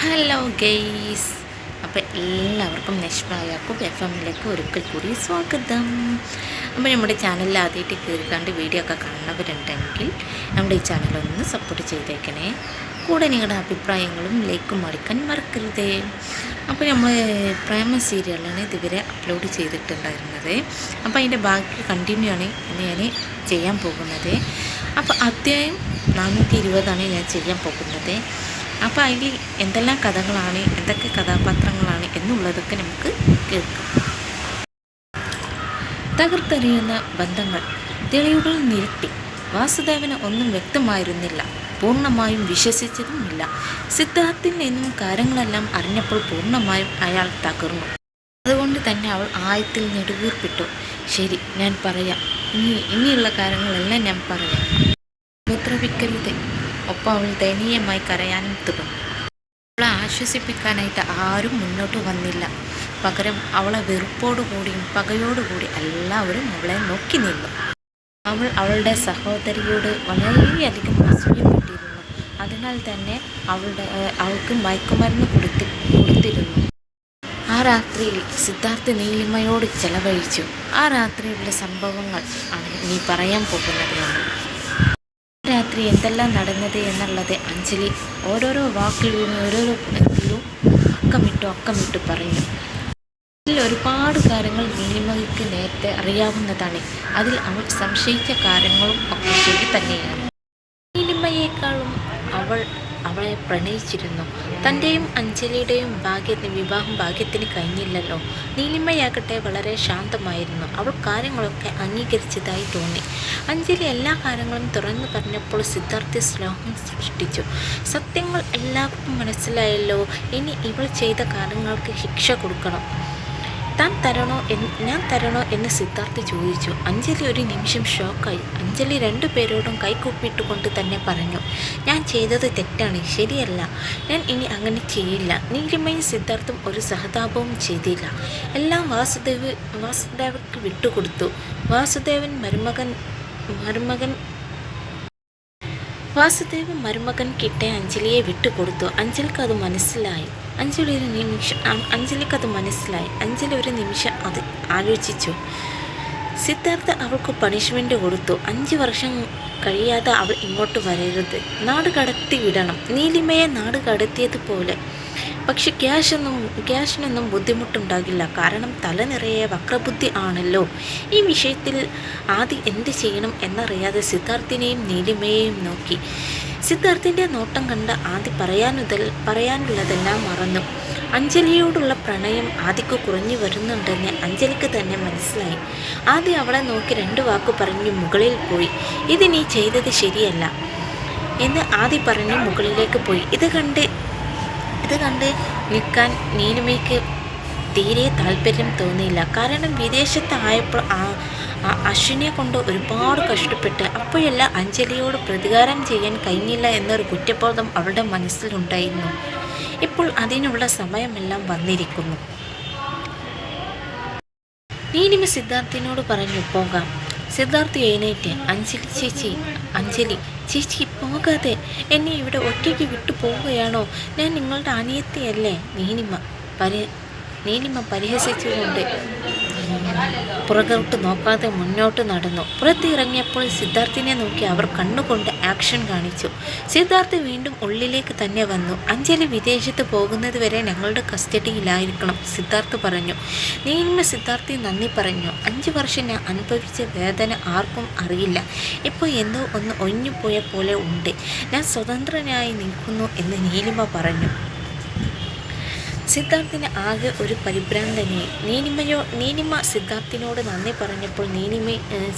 Hello guys, അപ്പോൾ എല്ലാവർക്കും നഷ്മയാക്കും FM-ലേക്ക് ഒരിക്കൽ കൂടി സ്വാഗതം. അപ്പോൾ നമ്മുടെ ചാനലിൽ ആദ്യമായിട്ട് കയറിക്കാണ്ട് വീഡിയോ ഒക്കെ കാണുന്നവരുണ്ടെങ്കിൽ നമ്മുടെ ഈ ചാനലൊന്ന് സപ്പോർട്ട് ചെയ്തേക്കണേ. കൂടെ നിങ്ങളുടെ അഭിപ്രായങ്ങളും ലൈക്കും അടിക്കാൻ മറക്കരുതേ. അപ്പോൾ നമ്മൾ പ്രേമ സീരിയലാണ് ഇതുവരെ അപ്ലോഡ് ചെയ്തിട്ടുണ്ടായിരുന്നത്. അപ്പോൾ അതിൻ്റെ ബാക്കി കണ്ടിന്യൂ ആണ് ഇന്ന് ഞാൻ ചെയ്യാൻ പോകുന്നത്. അപ്പോൾ അധ്യായം 420 ഞാൻ ചെയ്യാൻ പോകുന്നത്. അപ്പോൾ അതിൽ എന്തെല്ലാം കഥകളാണ്, എന്തൊക്കെ കഥാപാത്രങ്ങളാണ് എന്നുള്ളതൊക്കെ നമുക്ക് കേൾക്കാം. തകർത്തെറിയുന്ന ബന്ധങ്ങൾ. തെളിവുകൾ നിരത്തി. വാസുദേവന് ഒന്നും വ്യക്തമായിരുന്നില്ല, പൂർണ്ണമായും വിശ്വസിച്ചതുമില്ല. സിദ്ധാർത്ഥിൽ നിന്നും കാര്യങ്ങളെല്ലാം അറിഞ്ഞപ്പോൾ പൂർണ്ണമായും അയാൾ തകർന്നു. അതുകൊണ്ട് തന്നെ അവൾ ആയത്തിൽ നെടുവീർപ്പിട്ടു. ശരി, ഞാൻ പറയാം. ഇനിയുള്ള കാര്യങ്ങളെല്ലാം ഞാൻ പറയാം. ഉപദ്രവിക്കരുത്. ഒപ്പം അവൾ ദയനീയമായി കരയാനും തുടങ്ങി. അവളെ ആശ്വസിപ്പിക്കാനായിട്ട് ആരും മുന്നോട്ട് വന്നില്ല. പകരം അവളെ വെറുപ്പോടുകൂടിയും പകയോടുകൂടി എല്ലാവരും അവളെ നോക്കി നിന്നു. അവൾ അവളുടെ സഹോദരിയോട് വളരെയധികം അസൂയപ്പെട്ടിരുന്നു. അതിനാൽ തന്നെ അവൾക്ക് മയക്കുമരുന്ന് കൊടുത്തിരുന്നു. ആ രാത്രിയിൽ സിദ്ധാർത്ഥ് നീലിമയോട് ചെലവഴിച്ചു. ആ രാത്രിയിലുള്ള സംഭവങ്ങൾ ആണ് നീ പറയാൻ പോകുന്നത്. രാത്രി എന്തെല്ലാം നടന്നത് എന്നുള്ളത് അഞ്ജലി ഓരോരോ വാക്കിലും ഓരോരോ ഇതിലും അക്കമിട്ടു പറഞ്ഞു. അതിൽ ഒരുപാട് കാര്യങ്ങൾ നീലിമയ്ക്ക് നേരത്തെ അറിയാവുന്നതാണ്. അതിൽ അവൾ സംശയിച്ച കാര്യങ്ങളും ഒക്കെ ശരി തന്നെയാണ്. നീലിമയേക്കാളും അവളെ പ്രണയിച്ചിരുന്നു. തൻ്റെയും അഞ്ജലിയുടെയും വിവാഹം ഭാഗ്യത്തിന് കഴിഞ്ഞില്ലല്ലോ. നീലിമയാകട്ടെ വളരെ ശാന്തമായിരുന്നു. അവൾ കാര്യങ്ങളൊക്കെ അംഗീകരിച്ചതായി തോന്നി. അഞ്ജലി എല്ലാ കാര്യങ്ങളും തുറന്നു പറഞ്ഞപ്പോൾ സിദ്ധാർത്ഥ് സ്നേഹം സൃഷ്ടിച്ചു. സത്യങ്ങൾ എല്ലാവർക്കും മനസ്സിലായല്ലോ. ഇനി ഇവൾ ചെയ്ത കാര്യങ്ങൾക്ക് ശിക്ഷ കൊടുക്കണം. ഞാൻ തരണോ എന്ന് സിദ്ധാർത്ഥ് ചോദിച്ചു. അഞ്ജലി ഒരു നിമിഷം ഷോക്കായി. അഞ്ജലി രണ്ടുപേരോടും കൈകൂപ്പിയിട്ടുകൊണ്ട് തന്നെ പറഞ്ഞു, ഞാൻ ചെയ്തത് തെറ്റാണ്, ശരിയല്ല. ഞാൻ ഇനി അങ്ങനെ ചെയ്യില്ല. നീലിമയും സിദ്ധാർത്ഥും ഒരു സഹതാപവും ചെയ്തില്ല. എല്ലാം വാസുദേവക്ക് വിട്ടുകൊടുത്തു. വാസുദേവൻ മരുമകൻ കിട്ടെ അഞ്ജലിയെ വിട്ടുകൊടുത്തു. അഞ്ജലിക്കത് മനസ്സിലായി. അഞ്ജലി ഒരു നിമിഷം അത് ആലോചിച്ചു. സിദ്ധാർത്ഥ് അവൾക്ക് പണിഷ്മെൻ്റ് കൊടുത്തു. 5 വർഷം കഴിയാതെ അവൾ ഇങ്ങോട്ട് വരരുത്. നാട് കടത്തി വിടണം. നീലിമയെ നാട് കടത്തിയതുപോലെ. പക്ഷെ ക്യാഷിനൊന്നും ബുദ്ധിമുട്ടുണ്ടാകില്ല. കാരണം തല നിറയെ വക്രബുദ്ധി ആണല്ലോ. ഈ വിഷയത്തിൽ ആദ്യം എന്ത് ചെയ്യണം എന്നറിയാതെ സിദ്ധാർത്ഥിനെയും നീലിമയെയും നോക്കി. സിദ്ധാർത്ഥിൻ്റെ നോട്ടം കണ്ട് ആദ്യം പറയാനുള്ളതെല്ലാം മറന്നു. അഞ്ജലിയോടുള്ള പ്രണയം ആദിക്ക് കുറഞ്ഞു വരുന്നുണ്ടെന്ന് അഞ്ജലിക്ക് തന്നെ മനസ്സിലായി. ആദ്യം അവളെ നോക്കി 2 വാക്ക് പറഞ്ഞു മുകളിൽ പോയി. ഇത് നീ ചെയ്തത് ശരിയല്ല എന്ന് ആദ്യം പറഞ്ഞ് മുകളിലേക്ക് പോയി. ഇത് കണ്ട് നിൽക്കാൻ നീലിമയ്ക്ക് തീരെ താല്പര്യം തോന്നിയില്ല. കാരണം വിദേശത്തായപ്പോൾ അശ്വിനെ കൊണ്ട് ഒരുപാട് കഷ്ടപ്പെട്ട് അപ്പോഴെല്ലാം അഞ്ജലിയോട് പ്രതികാരം ചെയ്യാൻ കഴിഞ്ഞില്ല എന്നൊരു കുറ്റബോധം അവളുടെ മനസ്സിലുണ്ടായിരുന്നു. ഇപ്പോൾ അതിനുള്ള സമയമെല്ലാം വന്നിരിക്കുന്നു. നീലിമ സിദ്ധാർത്ഥിനോട് പറഞ്ഞു, പോകാം. സിദ്ധാർത്ഥ് എഴുന്നേറ്റ്, അഞ്ജലി ചേച്ചി പോകാതെ. എന്നെ ഇവിടെ ഒറ്റയ്ക്ക് വിട്ടു പോവുകയാണോ? ഞാൻ നിങ്ങളുടെ അനിയത്തിയല്ലേ? നീലിമ പരിഹസിച്ചുകൊണ്ട് പുറകോട്ട് നോക്കാതെ മുന്നോട്ട് നടന്നു. പുറത്തിറങ്ങിയപ്പോൾ സിദ്ധാർത്ഥിനെ നോക്കി അവർ കണ്ണുകൊണ്ട് ആക്ഷൻ കാണിച്ചു. സിദ്ധാർത്ഥ് വീണ്ടും ഉള്ളിലേക്ക് തന്നെ വന്നു. അഞ്ജലി വിദേശത്ത് പോകുന്നത് വരെ ഞങ്ങളുടെ കസ്റ്റഡിയിലായിരിക്കണം, സിദ്ധാർത്ഥ് പറഞ്ഞു. നീലിമ സിദ്ധാർത്ഥി നന്ദി പറഞ്ഞു. 5 വർഷം ഞാൻ അനുഭവിച്ച വേദന ആർക്കും അറിയില്ല. ഇപ്പോൾ എന്തോ ഒന്ന് ഒഴിഞ്ഞുപോയ പോലെ ഉണ്ട്. ഞാൻ സ്വതന്ത്രനായി നിൽക്കുന്നു എന്ന് നീലിമ പറഞ്ഞു. സിദ്ധാർത്ഥിന് ആകെ ഒരു പരിഭ്രാന്തനായി. നീലിമ സിദ്ധാർത്ഥിനോട് നന്ദി പറഞ്ഞപ്പോൾ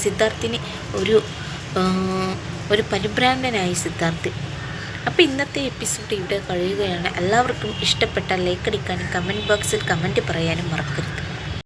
സിദ്ധാർത്ഥിന് ഒരു പരിഭ്രാന്തനായി സിദ്ധാർത്ഥ്. അപ്പോൾ ഇന്നത്തെ എപ്പിസോഡ് ഇവിടെ കഴിയുകയാണ്. എല്ലാവർക്കും ഇഷ്ടപ്പെട്ട ലൈക്ക് അടിക്കാനും കമൻറ്റ് ബോക്സിൽ കമൻറ്റ് പറയാനും മറക്കരുത്.